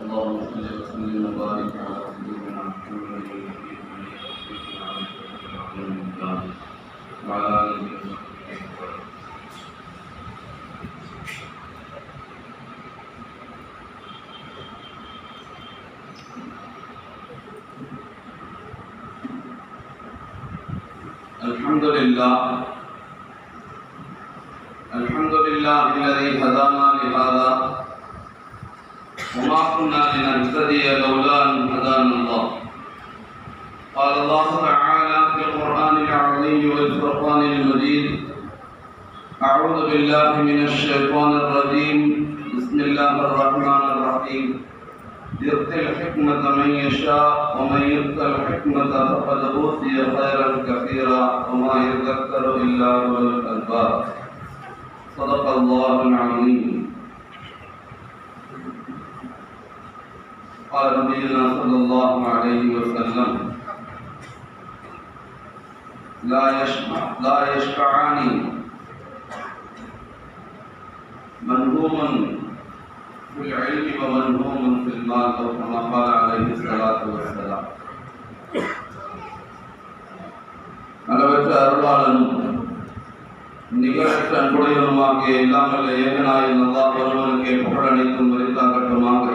اللهم صل وسلم وبارك على سيدنا محمد وعلى آله وصحبه. الحمد لله الذي هدانا لهذا وما كنا لنهتدي لولا أن هدانا الله. قال الله تعالى في القرآن العظيم والفرقان المجيد: أعوذ بالله من الشيطان الرجيم. بسم الله الرحمن الرحيم. يؤتي الحكمة من يشاء ومن يؤت الحكمة فقد أوتي خيرا كثيرا وما يذكر إلا أولو الألباب. صدق الله العظيم. قال نبينا صلى الله عليه وسلم: لا يشفعان منهوم في العلم ومنهوم في المال، أو كما قال عليه الصلاة والسلام. அளவற்ற அருளாளனும் நிகழற்ற அன்புடையவனுமாகிய இல்லாமல் ஏகனாயின் அல்லாஹ் ஒருவனுக்கே புகழ் அனைத்தும் மரித்தாகட்டுமாக.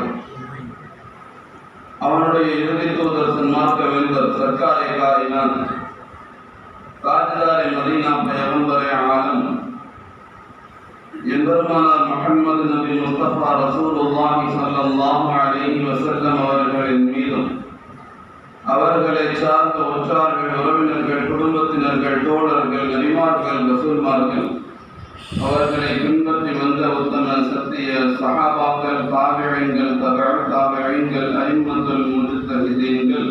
அவனுடைய இறுதி தூதர் சன்மார்க்க வேந்தர் சர்க்காரை காயினான் தாஜ்தாரே மதீனா பைகம்பரே ஆலம் எம்பெருமானார் முஹம்மது நபி முஸ்தபா ரசூலுல்லாஹி ஸல்லல்லாஹு அலைஹி வஸல்லம் அவர்களின் மீதும் அவர்களை சார்ந்த உற்றார்கள், உறவினர்கள், குடும்பத்தினர்கள், தோழர்கள், நபிமார்கள், ரசூல்மார்கள், அவர்களை பின்பற்றி வந்த உத்தம சத்திய சஹாபாக்கள், தாபிஈன்கள், தபஅ தாபிஈன்கள், அயிம்மத்துல் முஜ்தஹிதீன்கள்,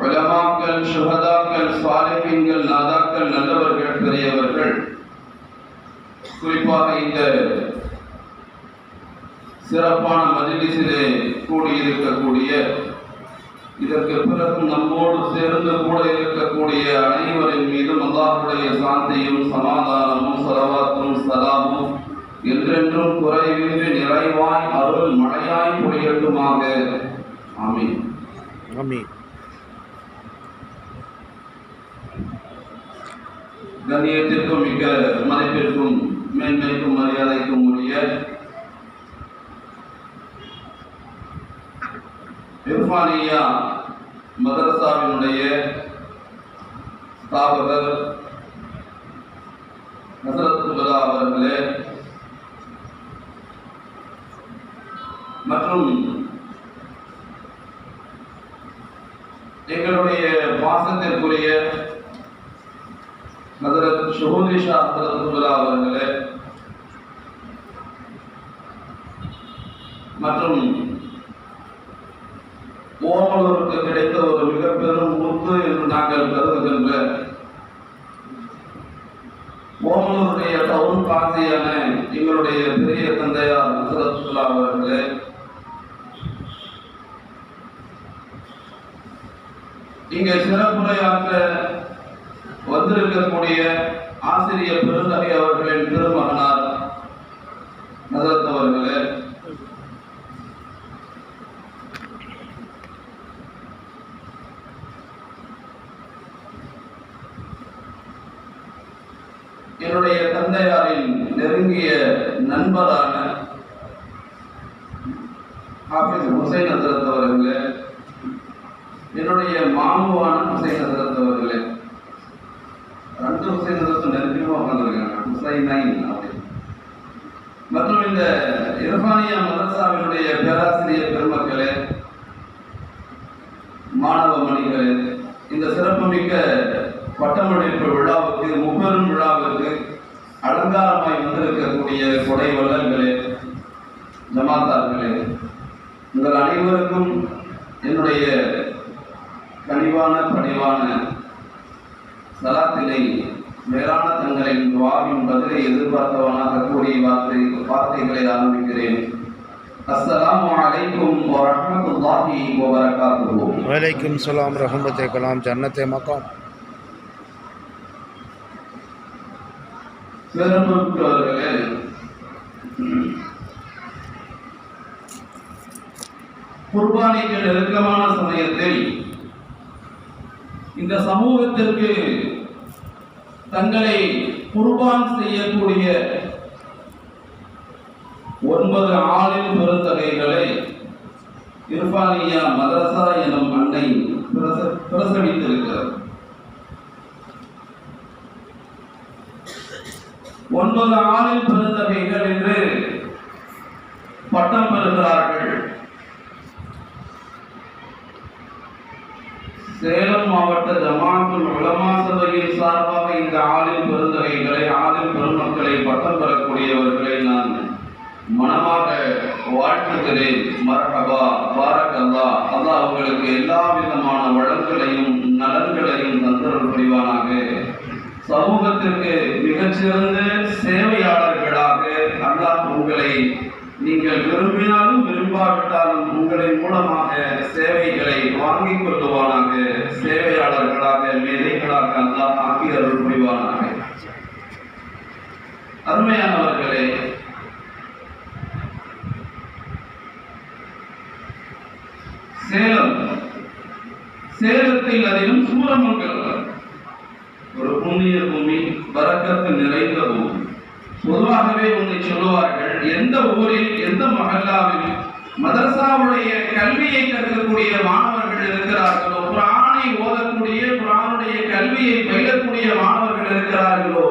உலமாக்கள், ஷுஹதாக்கள், சாலிஹீன்கள், நாதாக்கள், நல்லவர்கள், பெரியவர்கள், குறிப்பாக இந்த சிறப்பான மஜ்லிஸிலே கூடியிருக்கக்கூடிய, இதற்கு பிறகும் நம்மோடு சேர்ந்து கூட இருக்கக்கூடிய அனைவரின் மீதும் அல்லாஹ்வுடைய சாந்தியும் சமாதானமும் ஸலவாத்தும் ஸலாமும் என்றென்றும் குறைவின்றி நிறைவாய் அருள் மழையாய் பொழியட்டுமாக. ஆமீன். ஆமீன். கண்ணியத்திற்கும் மிக மதிப்பிற்கும் மேன்மைக்கும் மரியாதைக்கும் உரிய இர்ஃபானியா மதரசாவினுடைய ஸ்தாபகர் ஹஸரத் குபலா அவர்களே மற்றும் எங்களுடைய பாசத்திற்குரிய ஹஸரத் ஷுஹூதி ஷா ஹஸரத் குபலா அவர்களே மற்றும் ஓமலூருக்கு கிடைத்த ஒரு மிக பெரும் முத்து என்று நாங்கள் கருதுகின்ற ஓமலூருடைய டவுன் காசியான எங்களுடைய பெரிய தந்தையார் ஹஸரத்துல்லா அவர்களே, இங்கே சிறப்புரையாற்ற வந்திருக்கக்கூடிய ஆசிரியர் பெருந்தகை அவர்களின் திருமகனார் ஹஸரத் அவர்களே, என்னுடைய தந்தையாரின் நெருங்கிய நண்பரான ஹாஃபிஸ் ஹுசைன் ஹஸரத் அவர்களே, என்னுடைய மாமுவான ஹுசைன் ஹஸரத் அவர்களே, ரெண்டு ஹுசைன் ஹஸரத் நெருங்கியமாக உட்கார்ந்துருக்காங்க, ஹுசைனைன் அப்படி. மற்றும் இந்த இர்ஃபானியா மதரசாவினுடைய பேராசிரியர் பெருமக்களே, மாணவ மணிகளே, இந்த சிறப்புமிக்க பட்டமளிப்பு விழாவுக்கு, முப்பெரும் விழாவிற்கு அலங்காரமாய் வந்திருக்கக்கூடிய கொடை வள்ளல்களே, ஜமாத்தார்களே, உங்கள் அனைவருக்கும் என்னுடைய கனிவான பணிவான சலாத்தினை மேலான தங்களின் துஆவின் பதிலை எதிர்பார்த்தவனாக கூடிய வார்த்தைகளை ஆரம்பிக்கிறேன். அஸ்ஸலாமு அலைக்கும் வரஹ்மத்துல்லாஹி வபரகாத்துஹு. வலைக்கும் ஸலாம் ரஹ்மத்தே கலாம் ஜன்னத்தே மகாம். பெருமக்களே, குர்பானிக்கு நெருக்கமான சமயத்தில் இந்த சமூகத்திற்கு தங்களை குர்பான் செய்யக்கூடிய 9 ஆளின் பெருந்தகைகளை இர்ஃபானியா மதரசா எனும் அன்னை பிரசவித்திருக்கிறது. 9 ஆளின் பெருந்தகைகள் என்று பட்டம் பெறுகிறார்கள். சேலம் மாவட்ட ஜமாஅத்துல் உலமா சபையின் சார்பாக இந்த ஆளின் பெருந்தகைகளை, ஆளின் பெருமக்களை, பட்டம் பெறக்கூடியவர்களை நான் மனமாக வாழ்த்துகிறேன். மர்ஹபா, பாரக்கல்லாஹ். அல்லாஹ் அவங்களுக்கு எல்லா விதமான வளங்களையும் நலன்களையும் தந்தருள் புரிவானாக. சமூகத்திற்கு மிகச்சிறந்த சேவையாளர்களாக அல்லாஹ் உங்களை, நீங்கள் விரும்பினாலும் விரும்பாவிட்டாலும் உங்களின் மூலமாக சேவைகளை வாங்கிக் கொள்ளுவானாக. சேவையாளர்களாக, மேதைகளாக அல்லாஹ் ஆக்கி அருள் புரிவானாக. அருமையானவர்களே, சேலத்தில் அதிலும் சூரமங்கலம் ஒரு புண்ணிய பூமி, பரக்கத்து நிறைந்த பூமி. பொதுவாகவே ஒன்றை சொல்லுவார்கள், எந்த ஊரில் எந்த மஹல்லாவில் மதரசாவுடைய கல்வியை கற்கக்கூடிய மாணவர்கள் இருக்கிறார்களோ, குர்ஆனை ஓதக்கூடிய, குர்ஆனுடைய கல்வியை பயிலக்கூடிய மாணவர்கள் இருக்கிறார்களோ,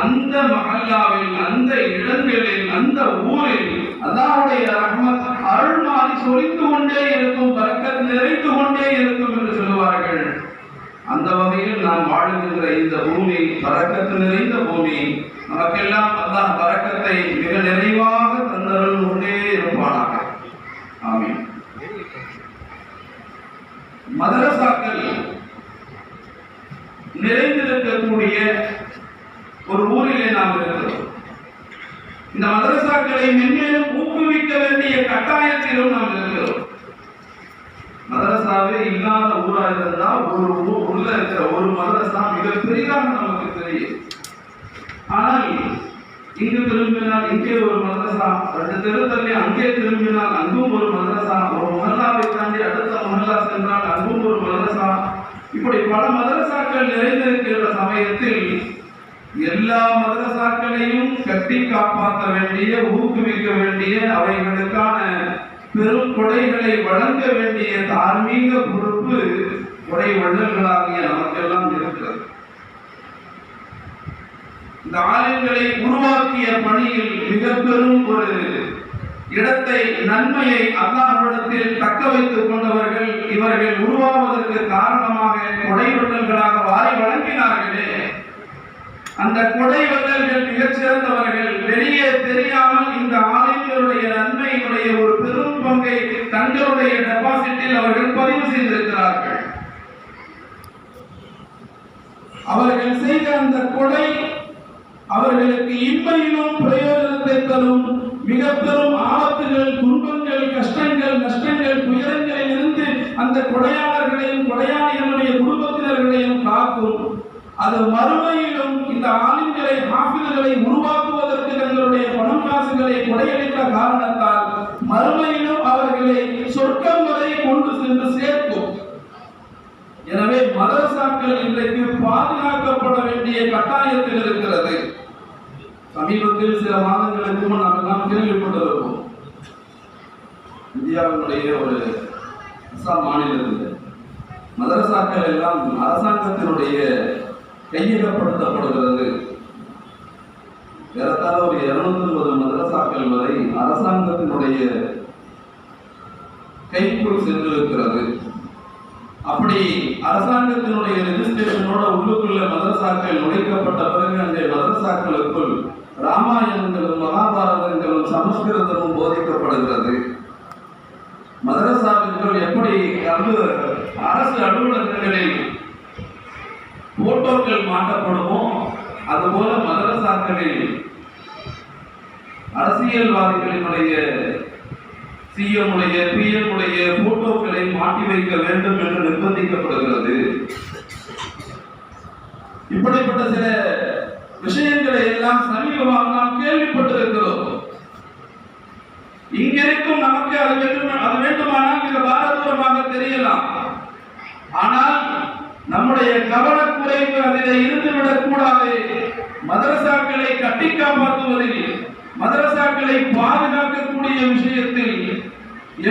அந்த மஹல்லாவில், அந்த இடங்களில், அந்த ஊரில் அல்லாஹ்வுடைய ரஹ்மத் அருள்மாறி சொரிந்து கொண்டே இருக்கும், பரக்கத் நிறைந்து கொண்டே இருக்கும் என்று சொல்லுவார்கள். அந்த வகையில் நாம் வாழுகின்ற இந்த பூமி பரக்கத்து நிறைந்த பூமி. நமக்கெல்லாம் அல்லாஹ் பரக்கத்தை மிக நிறைவாக தந்தருள் கொண்டே இருப்பானாக. ஆமீன். மதரசாக்கள் நிறைந்திருக்கக்கூடிய ஒரு ஊரிலே நாம் இருக்கிறோம். இந்த மதரசாக்களை மென்மேலும் ஊக்குவிக்க வேண்டிய கட்டாயத்திலும் நாம் இருக்கிறோம். மதரசாவே இல்லாத ஊரா இருந்தா ஒரு ஊர்ல இருக்கிற ஒரு மதரசா மிக பெரிதாக நமக்கு தெரியும். ஆனால் இங்கு திரும்பினால் இங்கே ஒரு மதரசா, 2 தெரு தள்ளி அங்கே திரும்பினால் அங்கும் ஒரு மதரசா, ஒரு மஹல்லாவை தாண்டி அடுத்த மஹல்லா சென்றால் அங்கும் ஒரு மதரசா, இப்படி பல மதரசாக்கள் நிறைந்திருக்கின்ற சமயத்தில் எல்லா மதரசாக்களையும் கட்டி காப்பாற்ற வேண்டிய, ஊக்குவிக்க வேண்டிய, அவைகளுக்கான பெரும் கொடைகளை வழங்க வேண்டிய தார்மீக பொறுப்பு கொடை வள்ளல்களாகிய நமக்கெல்லாம் இருக்கிறது. இந்த ஆலயங்களை உருவாக்கிய பணியில் மிக பெரும் ஒரு இடத்தை, நன்மையை அல்லாஹ்விடத்தில் தக்க வைத்துக் கொண்டவர்கள் இவர்கள் உருவாவதற்கு காரணமாக கொடை வள்ளல்களாக வாரி வழங்கினார்களே, அந்த கொடை வள்ளல்கள் மிகச் சிறந்தவர்கள். வெளியே தெரியாமல் இந்த ஆலயங்களுடைய நன்மையினுடைய ஒரு பெரும் பங்கை தங்களுடைய டெபாசிட்டில் அவர்கள் பதிவு செய்திருக்கிறார்கள். அவர்கள் செய்த அந்த கொடை அவர்களுக்கு இம்மையிலும் பிரயோஜனத்தை தரும். மிக பெரும் ஆபத்துகள், துன்பங்கள், கஷ்டங்கள், நஷ்டங்கள், துயரங்களில் இருந்து அந்த கொடையாளர்களையும் கொடையாளிகளுடைய குடும்பத்தினர்களையும் காக்கும். அது மறுமையிலும் இந்த ஆலிம்களை, ஹாஃபிதுகளை உருவாக்குவதற்கு தங்களுடைய பணம் காசுகளை கொடையளித்த காரணத்தால் மறுமையிலும் அவர்களை சொர்க்கம் வரை கொண்டு சென்று சேர்க்கும். எனவே மதரசாக்கள் இன்றைக்கு பாதுகாக்கப்பட வேண்டிய கட்டாயத்தில் இருக்கிறது. சமீபத்தில் சில மாதங்களுக்கு முன் நாம் எல்லாம் கேள்விப்பட்டிருப்போம், இந்தியாவினுடைய ஒரு மாநிலத்தில் மதரசாக்கள் எல்லாம் அரசாங்கத்தினுடைய கையகப்படுத்தப்படுகிறது. ஏறத்தாழ ஒரு 250 மதரசாக்கள் வரை அரசாங்கத்தினுடைய கைக்குள் சென்றிருக்கிறது. அப்படி அரசாங்கத்தினுடைய ரெஜிஸ்ட்ரேஷனோட உள்ளுக்குள்ள மதரசாக்கள் நுழைக்கப்பட்ட பிறகு அந்த மதரசாக்களுக்குள் ராமாயணங்களும் மகாபாரதங்களும் சமஸ்கிருதமும் போதிக்கப்படுகிறது. மதரசாக்கள் எப்படி அரசு அலுவலகங்களில் போட்டோக்கள் மாட்டப்படுமோ அதுபோல மதரசாக்களில் அரசியல்வாதிகளினுடைய சிஎம் உடைய, பிஎம் உடைய போட்டோக்களை மாட்டி வைக்க வேண்டும் என்று நிர்பந்திக்கப்படுகிறது. இப்படிப்பட்ட சில விஷயங்களை எல்லாம் சமீபமாக நாம் கேள்விப்பட்டிருக்கிறோம். இங்கிருக்கும் நமக்கு அது வேண்டுமானால் மிக பாரதூரமாக தெரியலாம். ஆனால் நம்முடைய கவனக்குறைவு அதிலே இருந்துவிடக் கூடாது. மதரசாக்களை கட்டி காப்பாற்றுவதில், மதரசாக்களை பாதுகாக்கக்கூடிய விஷயத்தில்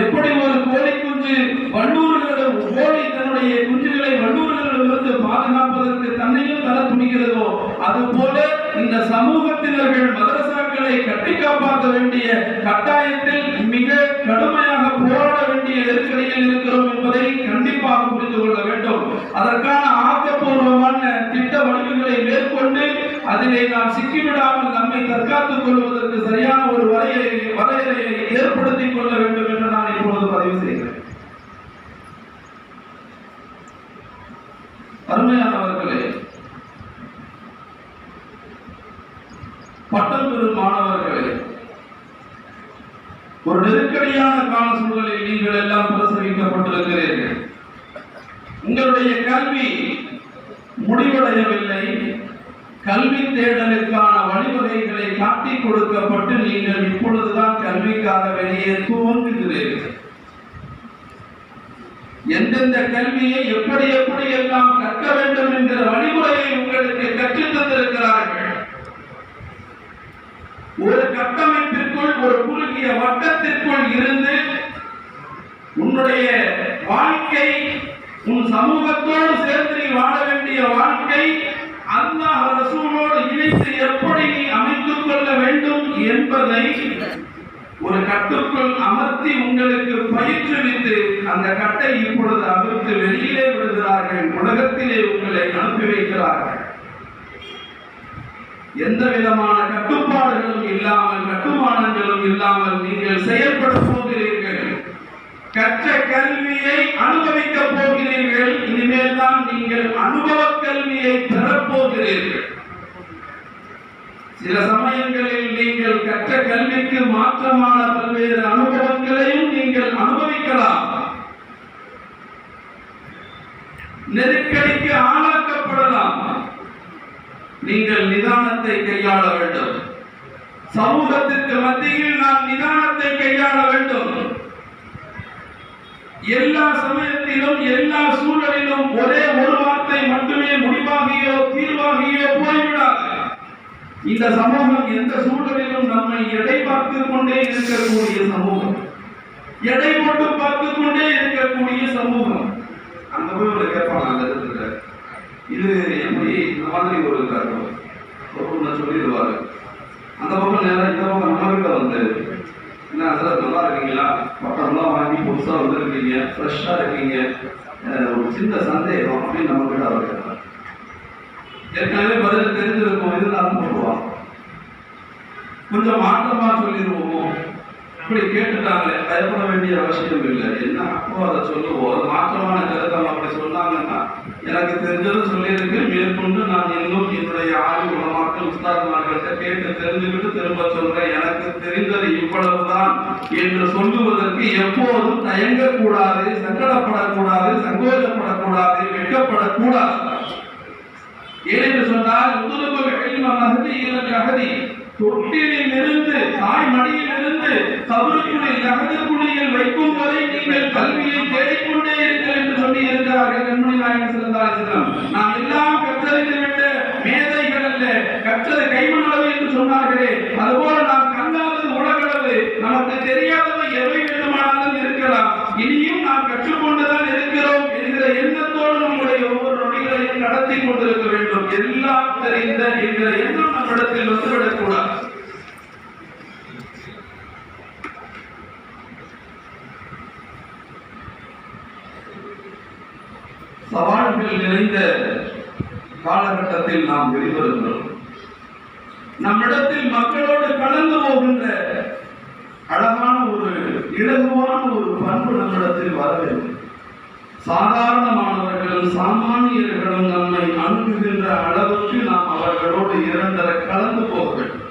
எப்படி ஒரு கோழி குஞ்சு வண்டூர்களிடம் கோழி தன்னுடைய குஞ்சுகளை வண்டூர்களிடமிருந்து பாதுகாப்பதற்கு தன்னையும் தர துணிகிறதோ, அதுபோல இந்த சமூகத்தினர்கள் மதரசாக்களை கட்டி காப்பாற்ற வேண்டிய கட்டாயத்தில் மிக கடுமையாக போராட வேண்டிய நெருக்கடியில் இருக்கிறோம் என்பதை கண்டிப்பாக புரிந்து கொள்ள வேண்டும். அதற்கான ஆக்கப்பூர்வமான திட்ட வடிவங்களை மேற்கொண்டு அதிலே நாம் சிக்கிவிடாமல் நம்மை தற்காத்துக் கொள்வதற்கு சரியான ஒரு வரையறையை ஏற்படுத்திக் கொள்ள வேண்டும் என்று நான் இப்பொழுது பதிவு செய்கிறேன். அருமையானவர்களே, பட்டம் பெறும் மாணவர்களே, ஒரு நெருக்கடியான கால சூழலில் நீங்கள் எல்லாம் பிரசவிக்கப்பட்டிருக்கிறீர்கள். உங்களுடைய கல்வி முடிவடையவில்லை. கல்வி தேடலுக்கான வழிவகைகளை காட்டிக் கொடுக்கப்பட்டு நீங்கள் இப்பொழுதுதான் கல்விக்காக வெளியே துவங்குகிறீர்கள். எந்தெந்த கல்வியை எப்படி எப்படி எல்லாம் கற்க வேண்டும் என்கிற வழிமுறையை உங்களுக்கு கற்றுத் தந்திருக்கிறார்கள். ஒரு கட்டமைப்பிற்குள், ஒரு குறுகிய வட்டத்திற்குள் இருந்து உன்னுடைய வாழ்க்கை, உன் சமூகத்தோடு சேர்ந்து நீ வாழ வேண்டிய வாழ்க்கை அல்லாஹ் ரசூலோடு இணைத்து எப்படி நீ அமைத்துக் கொள்ள வேண்டும் என்பதை ஒரு கட்டுக்குள் அமர்த்தி உங்களுக்கு பயிற்றுவித்து அந்த கட்டை இப்பொழுது அவிழ்த்து வெளியிலே விடுகிறார்கள். உலகத்திலே உங்களை அனுப்பி வைக்கிறார்கள். எந்த விதமான கட்டுப்பாடுகளும் இல்லாமல், கட்டுமானங்களும் இல்லாமல் நீங்கள் செயல்பட போகிறீர்கள். கற்ற கல்வியை அனுபவிக்க போகிறீர்கள். இனிமேல் தான் நீங்கள் அனுபவ கல்வியை பெறப்போகிறீர்கள். சில சமயங்களில் நீங்கள் கற்ற கல்விக்கு மாற்றமான பல்வேறு அனுபவங்களையும் நீங்கள் அனுபவிக்கலாம். நெருக்கடிக்கு ஆளாக்கப்படலாம். நீங்கள் நிதானத்தை கையாள வேண்டும். சமூகத்திற்கு மத்தியில் நாம் நிதானத்தை கையாள வேண்டும். எல்லா சமயத்திலும், எல்லா சூழலிலும் ஒரே ஒரு வார்த்தை மட்டுமே முடிவாகியோ தீர்வாகியோ போய்விடாது. இந்த சமூகம் எந்த சூழலிலும் நம்மை எடை பார்த்துக் கொண்டே இருக்கக்கூடிய சமூகம், எடை போட்டு பார்த்துக் கொண்டே இருக்கக்கூடிய சமூகம். அந்த போய் கேட்பாங்க, அந்த இடத்துல இது எப்படி இந்த மாதிரி ஒரு கருத்து சொல்லிடுவாரு. அந்த பக்கம் நேரம் இந்த பக்கம் நம்ம கிட்ட வந்து என்ன சார் நல்லா இருக்கீங்களா, பட்டம்லாம் வாங்கி புதுசாக வந்துருக்கீங்க, ஃப்ரெஷ்ஷாக இருக்கீங்க, ஒரு சின்ன சந்தேகம் அப்படின்னு நம்ம கிட்ட அவர் கேட்பார். ஏற்கனவே பதில் தெரிஞ்சிருக்கோம், இருந்தாலும் போடுவோம், கொஞ்சம் மாற்றமா சொல்லிடுவோமோ, இப்படி கேட்டுட்டாங்களே பயப்பட வேண்டிய அவசியம் இல்லை. என்ன அப்போ அதை சொல்லுவோம். அது மாற்றமான கருத்தம் அப்படி சொன்னாங்கன்னா எனக்கு தெரிஞ்சது சொல்லியிருக்கு, மேற்கொண்டு நான் இன்னும் என்னுடைய ஆய்வு உலமாக்கள் உஸ்தாத்மார்கள்ட்ட கேட்டு தெரிஞ்சுக்கிட்டு திரும்ப சொல்றேன், எனக்கு தெரிந்தது இவ்வளவுதான் என்று சொல்லுவதற்கு எப்போதும் தயங்கக்கூடாது, சங்கடப்படக்கூடாது, சங்கோஜப்படக்கூடாது, வெட்கப்படக்கூடாது. ஏனென்று சொன்னால் அகதி தொட்டிலில் இருந்து, தாய் மடியில் இருந்து கபருக்குழியில் அகதிக்குழியில் வைக்கும் வரை நீங்கள் கல்வியை தேடிக்கொண்டே இருங்கள் என்று சொல்லி இருக்கிறார்கள் கண்மணி நாயகம் ஸல்லல்லாஹு அலைஹி வஸல்லம். நாம் எல்லாம் கற்றறிந்து விட்ட மேதைகள் அல்ல, கற்றது கைமணளவு என்று சொன்னார்களே, அதுபோல நாம் கண்டாதது உலகளவு, நமக்கு தெரியாதவை எவை வேண்டுமானாலும் இருக்கலாம். இனியும் நாம் கற்றுக்கொண்டுதான் இருக்கிறோம் என்கிற எண்ணத்தோடு நம்முடைய ஒவ்வொரு நொடிகளையும் நடத்தி கொண்டிருக்க வேண்டும். எல்லாம் தெரிந்த என்கிற எண்ணம் நம்மிடத்தில் வந்துவிடக்கூடாது. சவால்கள் நிறைந்த காலகட்டத்தில் நாம் வெளிவருகிறோம். நம்மிடத்தில் மக்களோடு கலந்து போகின்ற அழகான ஒரு இலகுவான ஒரு பண்பு நம்மிடத்தில் வர வேண்டும். சாதாரணமானவர்களும் சாமானியர்களும் நம்மை அணுகுகின்ற அளவுக்கு நாம் அவர்களோடு இரண்டரை கலந்து போக வேண்டும்.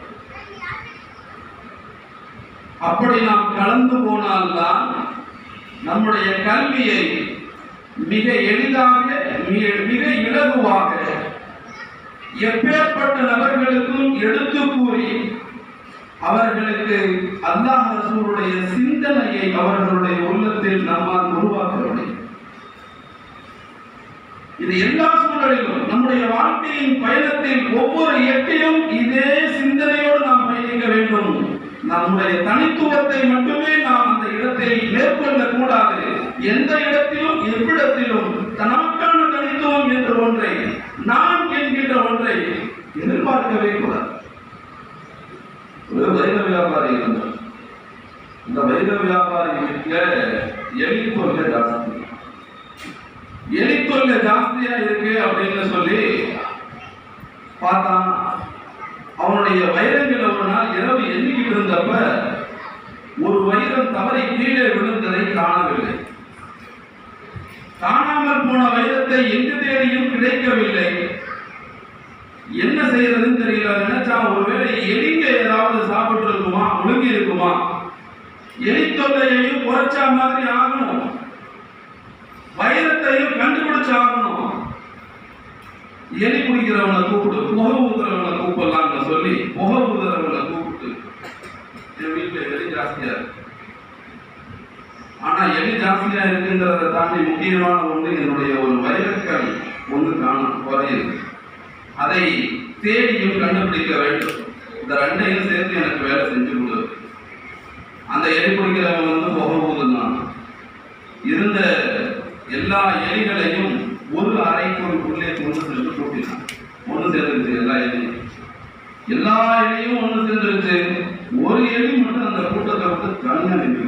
அப்படி நாம் கலந்து போனால்தான் நம்முடைய கல்வியை மிக எளிதாக, மிக இலகுவாக எப்பேற்பட்ட நபர்களுக்கும் எடுத்து கூறி அவர்களுக்கு அல்லாஹ் ரசூலுடைய சிந்தனையை அவர்களுடைய உள்ளத்தில் நம்மால் உருவாக்க முடியும். இது எல்லா சூழலிலும் நம்முடைய வாழ்க்கையின் பயணத்தில் ஒவ்வொரு எட்டிலும் இதே சிந்தனையோடு நாம் பயணிக்க வேண்டும். நம்முடைய தனித்துவத்தை மட்டுமே நாம் அந்த இடத்தில் மேற்கொள்ள கூடாது. எந்த இடத்திலும் எவ்விடத்திலும் தனக்கான தனித்துவம் என்ற ஒன்றை, நான் என்கின்ற ஒன்றை எதிர்பார்க்கவே கூடாது. ஒரு வைர வியாபாரி இருந்தார். இந்த வைர வியாபாரி வீட்டுல எலித்தொல்லை ஜாஸ்தி, எலித்தொல்லை ஜாஸ்தியா இருக்கு அப்படின்னு சொல்லி பார்த்தான். அவனுடைய வைரங்களை ஒரு நாள் இரவு எண்ணிக்கிட்டு இருந்தப்ப ஒரு வைரம் தவறி கீழே விழுந்ததை காணவில்லை. காணாமல் போன வைரத்தை எங்கு தேடியும் கிடைக்கவில்லை. என்ன செய்யறதுன்னு தெரியல. நினைச்சா ஒருவேளை எலிங்க ஏதாவது சாப்பிட்டு இருக்குமா, முழுங்கி இருக்குமா, எலி தொல்லையையும் குறைச்சா மாதிரி ஆகணும், வைரத்தையும் கண்டுபிடிச்சாகணும். எலி குடிக்கிறவனை கூப்பிட்டு, புகை ஊதுறவனை கூப்பிடலாம்னு சொல்லி புகை ஊதுறவனை கூப்பிட்டு, என் வீட்டுல எலி ஜாஸ்தியா இருக்கு. ஆனா எலி ஜாஸ்தியா இருக்குங்கிறத தாண்டி முக்கியமான ஒன்று, என்னுடைய ஒரு வைரக்கல் ஒன்று காணும் குறையுது. அதை தேடியும் கண்டுபிடிக்க வேண்டும். இந்த ரெண்டையும் சேர்த்து எனக்கு வேலை செஞ்சு கொடு. அந்த எலி குடிக்கிறவன் வந்து புகை ஊதுனான். இருந்த எல்லா எலிகளையும் ஒரு அறைக்குள் உள்ளே கொண்டு சென்று கூட்டினான். ஒன்று சேர்ந்துருச்சு எல்லா எலியும். எல்லா எலியும் ஒன்று சேர்ந்துருச்சு. ஒரு எலி மட்டும் அந்த கூட்டத்தை விட்டு தனியா நின்று.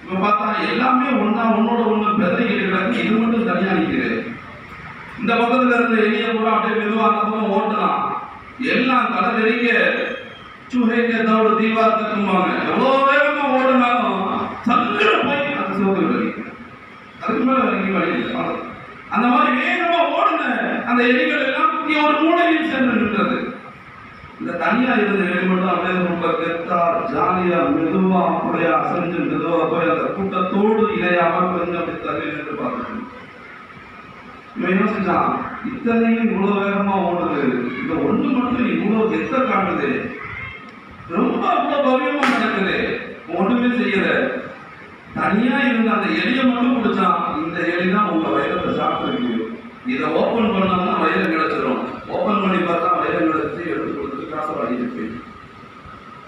இப்ப பார்த்தா எல்லாமே ஒன்னா ஒன்னோட ஒண்ணு பெதறிக்கிட்டு கிடக்கு, இது மட்டும் தனியா நிற்கிறது. இந்த பக்கத்துல இருந்த எலிய கூட அப்படியே மெதுவா அந்த பக்கம் ஓட்டலாம். எல்லாம் கடற்கரைக்க சுகைக்க தவிர தீபார் தக்குவாங்க. எவ்வளவு வேகமா ஓடினாலும் சல்லுல போய் அந்த சோதனை வலிக்கும். அதுக்கு மேல வரைக்கும் வலிக்கு. அந்த மாதிரி வேகமா ஓடுன அந்த எலிகள் எல்லாம் இங்கே ஒரு மூலையில் சென்று நின்றது. இந்த தனியா இருந்த எலி மட்டும் அப்படியே ரொம்ப கெத்தா ஜாலியா மெதுவா அப்படியே அசைஞ்சு மெதுவா போய் அந்த கூட்டத்தோடு இலையாம கொஞ்சம் அப்படி தள்ளி நின்று பார்த்துட்டு இவன் யோசிச்சான், இத்தனையும் இவ்வளவு வேகமா ஓடுது, இந்த ஒண்ணு மட்டும் இவ்வளவு கெத்த காட்டுது, ரொம்ப அவ்வளவு பவியமா நடக்குது, ஒண்ணுமே செய்யல. தனியா இருந்த அந்த எலியை மட்டும் பிடிச்சான். இந்த எலி தான் உங்க வைரத்தை சாப்பிட்டு, இதை ஓபன் பண்ணோம்னா வைரம் கிடைச்சிடும். ஓபன் பண்ணி பார்த்தா வைரம் கிடைச்சி எடுத்து கொடுத்துட்டு காசை வாங்கிட்டு போய்.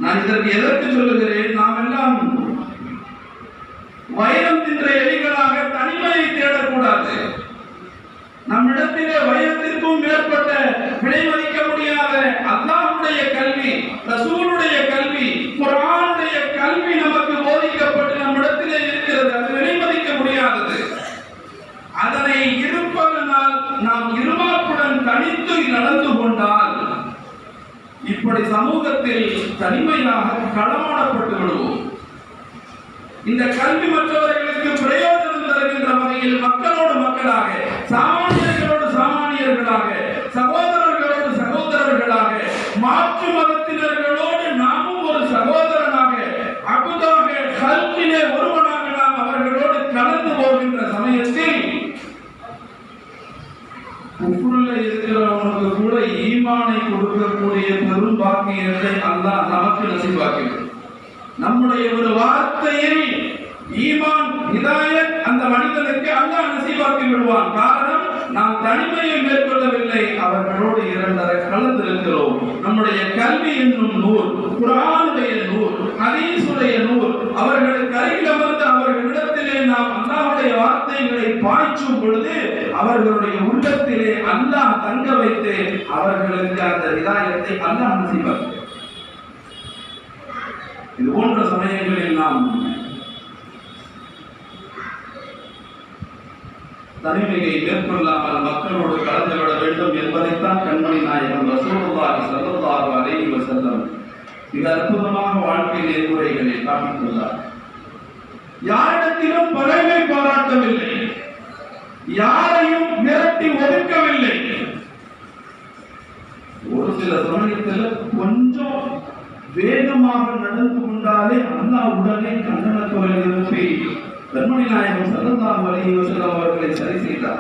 நான் இதற்கு எதற்கு சொல்லுகிறேன், நாம் எல்லாம் வைரம் தின்ற எலிகளாக தனிமையை தேடக்கூடாது. நம்மிடத்திலே வைரத்திற்கும் மேற்பட்ட விலை மதிக்க முடியாத அல்லாஹ்வுடைய கல்வி, ரசூலுடைய கல்வி, குர்ஆனுடைய கல்வி நமக்கு போதிக்கப்பட்டு நம்மிடத்திலே இருக்கிறது. அது விலை மதிக்க முடியாதது. அதனை இருப்பதனால் நாம் இருமாப்புடன் தனித்து நடந்து கொண்டால் இப்படி சமூகத்தில் தனிமையாக களமாடப்பட்டு விடுவோம். இந்த கல்வி மற்றவர்களுக்கு பிரயோஜனம் தருகின்ற வகையில் மக்களோடு மக்களாக, சாமானியர்களோடு சாமானியர்களாக, சகோதரர்களோடு சகோதரர்களாக, மாற்று மதத்தினர்களோடு நாமும் ஒரு சகோதரனாக, அபுதாக கல்வியிலே ஒருவனாக நாம் அவர்களோடு கலந்து போகின்ற சமயத்தில் குஃப்ருல இருக்கிறவனுக்கு கூட ஈமானை கொடுக்கக்கூடிய பெரும் பாக்கியத்தை அல்லாஹ் நமக்கு நசீபாக்கிவிடும். நம்முடைய ஒரு வார்த்தையில் ஈமான் ஹிதாயத் அந்த மனிதனுக்கு அல்லாஹ் நசீபாக்கி விடுவான். காரணம், நாம் தனிமையை மேற்கொள்ளவில்லை, அவர்களோடு இரண்டரை கலந்திருக்கிறோம். நம்முடைய கல்வி என்னும் நூல், குர்ஆனுடைய நூல், ஹதீஸுடைய நூல், அவர்களுக்கு அருகில் அமர்ந்து அவர்களிடத்திலே நாம் அல்லாஹ்வுடைய வார்த்தைகளை பாய்ச்சும் பொழுது அவர்களுடைய உள்ளத்திலே அல்லாஹ் தங்க வைத்து அவர்களுக்கு அந்த ஹிதாயத்தை அல்லாஹ் நசீபாக்கி. இது போன்ற சமயங்களில் நாம் தனிமையை மேற்கொள்ளாமல் மக்களோடு கலந்துவிட வேண்டும் என்பதைத்தான் கண்மணி நாயகம் ரசூலுல்லாஹி ஸல்லல்லாஹு அலைஹி வஸல்லம் மிக அற்புதமாக வாழ்க்கை நெறிமுறைகளில் காட்டியுள்ளார். யாரிடத்திலும் பகைமை பாராட்டவில்லை, யாரையும் மிரட்டி ஒதுக்கவில்லை. ஒரு சில சமயத்தில் கொஞ்சம் வேகமாக நடந்து கொண்டாலே அல்லாஹ் உடனே கண்டனத்துறை எழுப்பி கண்மணி நாயகம் ஸல்லல்லாஹு அலைஹி வஸல்லம் அவர்களை சரி செய்தார்.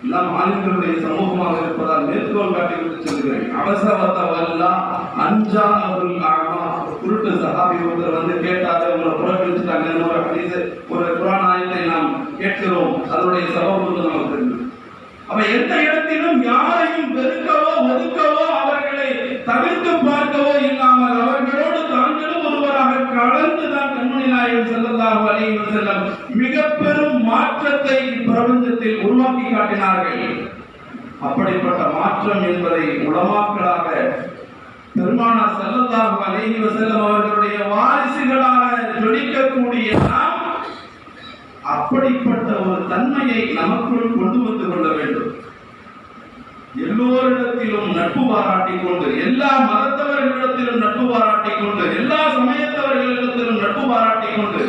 எல்லாம் ஆண்களுடைய சமூகமாக இருப்பதால் மேற்கோள் காட்டிவிட்டு சொல்கிறேன். அவசரத்தவெல்லாம் அஞ்சானவர்கள் ஆமா குருட்டு சஹாபி ஒருத்தர் வந்து கேட்டாரு, உங்களை புறக்கணிச்சுட்டாங்க, ஒரு ஹதீஸ் ஒரு குர்ஆன் ஆயத்தை நாம் கேட்கிறோம், அதனுடைய சபம் வந்து நமக்கு தெரியும். அவ எந்த இடத்திலும் யாரையும் வெறுக்கவோ ஒதுக்கவோ அவர்களை தவிர்த்து பார்க்கவோ இல்லாமல் அவர்களோடு தாங்களும் ஒருவராக கலந்துதான் கண்மணி நாயகம் ஸல்லல்லாஹு அலைஹி வஸல்லம் மிக பெரும் மாற்றத்தை இப்பிரபஞ்சத்தில் உருவாக்கி காட்டினார்கள். அப்படிப்பட்ட மாற்றம் என்பதை உலமாக்களாக பெருமானார் ஸல்லல்லாஹு அலைஹி வஸல்லம் அவர்களுடைய வாரிசுகளாக ஜொலிக்கக்கூடிய நாம் அப்படிப்பட்ட ஒரு தன்மையை நமக்குள் கொண்டு வந்து கொள்ள வேண்டும். எல்லோரிடத்திலும் நட்பு பாராட்டிக் கொண்டு, எல்லா மதத்தவர்களிடத்திலும் நட்பு பாராட்டிக் கொண்டு, எல்லா சமயத்தவர்களிடத்திலும் நட்பு பாராட்டிக் கொண்டு,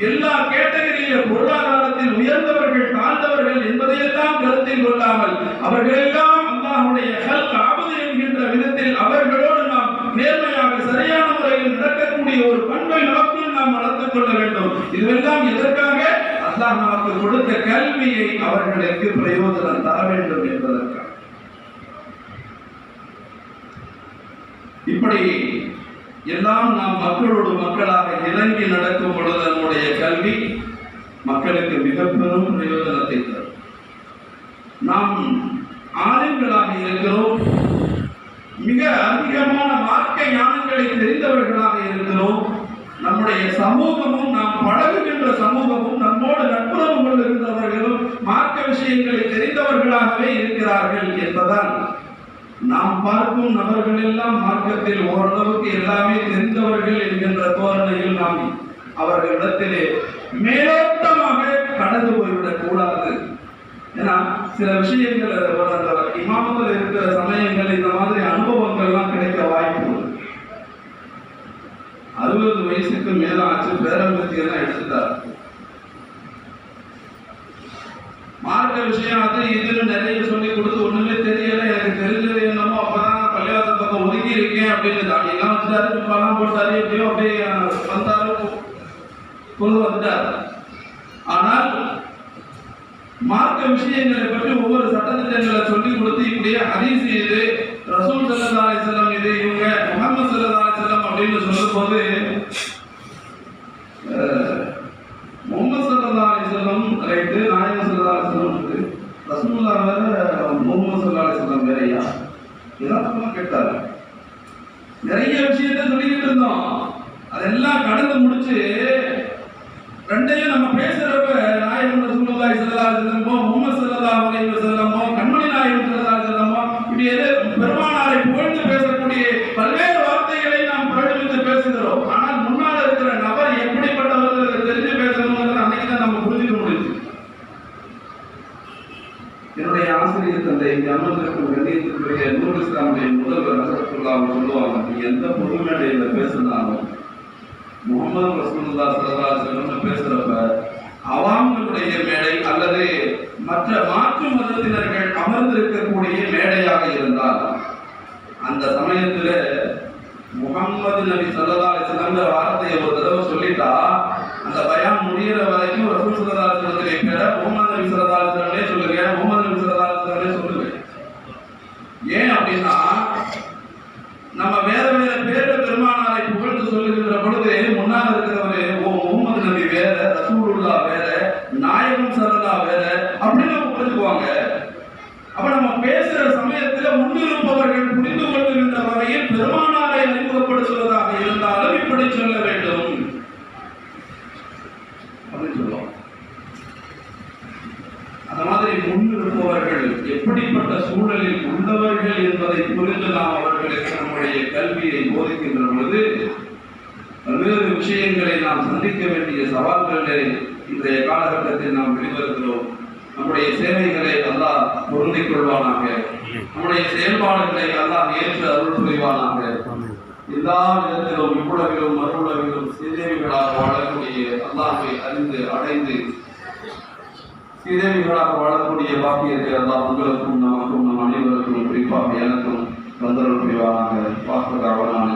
எல்லா கேட்டகரியில பொருளாதாரத்தில் உயர்ந்தவர்கள் தாழ்ந்தவர்கள் என்பதையெல்லாம் கருத்தில் கொள்ளாமல் அவர்களெல்லாம் அல்லாஹ்வுடைய ஹல்க் ஆபது என்கின்ற விதத்தில் அவர்களோடு நாம் நேர்மையாக சரியான முறையில் நடக்கக்கூடிய ஒரு பண்பை நமக்குள் நாம் வளர்த்துக் கொள்ள வேண்டும். இதுவெல்லாம் எதற்காக? அல்லாஹ் நமக்கு கொடுத்த கல்வியை அவர்களுக்கு பிரயோஜனம் தர வேண்டும் என்பதற்காக. இப்படி எல்லாம் நாம் மக்களோடு மக்களாக இறங்கி நடக்கும் பொழுது நம்முடைய கல்வி மக்களுக்கு மிக பெரும் பிரயோஜனத்தை தரும். நாம் ஆளுங்களாக இருக்கிறோம், மிக அதிகமான மார்க்க ஞானங்களை தெரிந்தவர்களாக இருக்கிறோம். நம்முடைய சமூகமும் நாம் பழகுகின்ற சமூகமும் நம்மோடு நட்புறவு கொள்கின்றவர்களும் மார்க்க விஷயங்களை தெரிந்தவர்களாகவே இருக்கிறார்கள் என்பதால் நாம் பார்க்கும் நபர்கள் எல்லாம் மார்க்கத்தில் ஓரளவுக்கு எல்லாமே தெரிந்தவர்கள் என்கின்ற தோரணையில் நாம் அவர்களிடத்திலே மேலோட்டமாக கடந்து போய்விடக் கூடாது. ஏன்னா சில விஷயங்கள் இமாமத்தில் இருக்கிற சமயங்கள் இந்த மாதிரி அனுபவங்கள்லாம் கிடைக்க வாய்ப்பு. 60 வயசுக்கு மேல ஆச்சு, பேரம்பத்தி எல்லாம் எடுத்துட்டார். மார்க்க விஷயம் அது இதுன்னு நிறைய சொல்லி கொடுத்து ஒண்ணுமே தெரியல, எனக்கு தெரிஞ்சது என்னமோ அப்பதான் பள்ளிவாச பக்கம் ஒதுக்கி இருக்கேன் அப்படின்னு தாடியெல்லாம் வச்சுட்டாரு, பணம் போட்டாரு, எப்படியோ அப்படியே வந்தாரு கொண்டு வந்துட்டார். ஆனால் மார்க்க விஷயங்களை பற்றி ஒவ்வொரு சட்டத்திட்டங்களை சொல்லி கொடுத்து இப்படியே ஹதீஸ் இது, ரசூல் ஸல்லல்லாஹு அலைஹி வஸல்லம் இது, இவங்க முஹம்மது ஸல்லல்லாஹு அலைஹி வஸல்லம் அப்படின்னு சொல்லும் போது முஹம்மது ஸல்லல்லாஹு அலைஹி வஸல்லம் ரைட்டு, நாயகம் ஸல்லல்லாஹு அலைஹி வஸல்லம் இருக்கு, ரசூலுல்லாஹ் வேற முஹம்மது ஸல்லல்லாஹு அலைஹி வஸல்லம் வேறயா, இதெல்லாம் கேட்டாரு. நிறைய விஷயத்தை சொல்லிக்கிட்டு இருந்தோம், அதெல்லாம் கடந்து முடிச்சு ரெண்டையும் நம்ம பேசுறப்ப நாயகம் ரசூலுல்லாஹி ஸல்லல்லாஹு அலைஹி வஸல்லம் முஹம்மது ஸல்லல்லாஹு அலைஹி வஸல்லம் கண்மணி நாயகம் ஸல்லல்லாஹு அலைஹி வஸல்லம் இப்படி பெருமானாரை புகழ்ந்து பேசக்கூடிய பல்வேறு வார்த்தைகளை நாம் பிரயோகித்து பேசுகிறோம். ஆனால் முன்னால் இருக்கிற நபர் எப்படிப்பட்டவர்கள் தெரிஞ்சு பேசணுங்கிறது அன்னைக்கு தான் நம்ம புரிஞ்சுக்க முடியுது. என்னுடைய ஆசிரியர் தந்தை இங்கே அமர்ந்திருக்கும் கண்ணியத்திற்குரிய நூர் இஸ்லாமுடைய முதல்வர் ரஹ்மத்துல்லாஹி சொல்லுவாங்க, நீ எந்த பொது மேடையில் பேசினாலும் முஹம்மது ரசூலுல்லாஹி ஸல்லல்லாஹு அலைஹி வஸல்லம் பேசுறப்ப அவாம்களுடைய மேடை அல்லது மற்ற மாற்று மதத்தினர்கள் அமர்ந்திருக்கக்கூடிய மேடையாக இருந்தால் அந்த சமயத்தில் முஹம்மது நபி ஸல்லல்லாஹு அலைஹி வஸல்லம் வார்த்தையை ஒரு தடவை சொல்லிட்டா அந்த பயான் முடிகிற வரைக்கும் ரசூல் ஸல்லல்லாஹு அலைஹி வஸல்லம் பேர முஹம்மது நபி ஸல்லல்லாஹு அலைஹி வஸல்லம் சொல்லுங்க, முஹம்மது நபி ஸல்லல்லாஹு அலைஹி வஸல்லம் சொல்லுங்க. ஏன் அப்படின்னா நம்ம வேற வேற பேர பெருமானாரை புகழ்ந்து சொல்லுகின்ற பொழுது முன்னால் இருக்கிறவரு முஹம்மது நபி வேற, ரசூலுல்லாஹ் வேற, நாயகம் ஸல்லல்லாஹு வேற அப்படின்னு நம்ம புரிஞ்சுக்குவாங்க. அப்ப நம்ம பேசுற சமயத்துல முன்னிருப்பவர்கள் புரிந்து கொள்ளுகின்ற வகையில் பெருமானாரை அறிமுகப்படுத்துவதாக இருந்தாலும் இப்படி சொல்ல வேண்டும் அப்படின்னு சொல்லுவோம். அந்த மாதிரி முன்னிருப்பவர்கள் எப்படிப்பட்ட சூழலில் உள்ளவர்கள் என்பதை புரிந்து நாம் அவர்களுக்கு நம்முடைய கல்வியை போதிக்கின்ற பொழுது பல்வேறு விஷயங்களை நாம் சந்திக்க வேண்டிய சவால்களை இன்றைய காலகட்டத்தில் நாம் வெளிவருகிறோம். நம்முடைய சேவைகளை அல்லாஹ் பொருந்திக் கொள்வானாக, நம்முடைய செயல்பாடுகளை அல்லாஹ் ஏற்று அருள் புரிவானாக. எல்லா விதத்திலும் இவ்வுலகிலும் மறுவுலகிலும் சீதேவிகளாக வாழக்கூடிய அல்லாஹ்வை அறிந்து அடைந்து சீதேவிகளாக வாழக்கூடிய பாக்கியத்தை அல்லாஹ் உங்களுக்கும் நமக்கும் நம் அனைவருக்கும் குறிப்பாக எனக்கும் தந்தருள் புரிவானாக. வாக்குதாவனான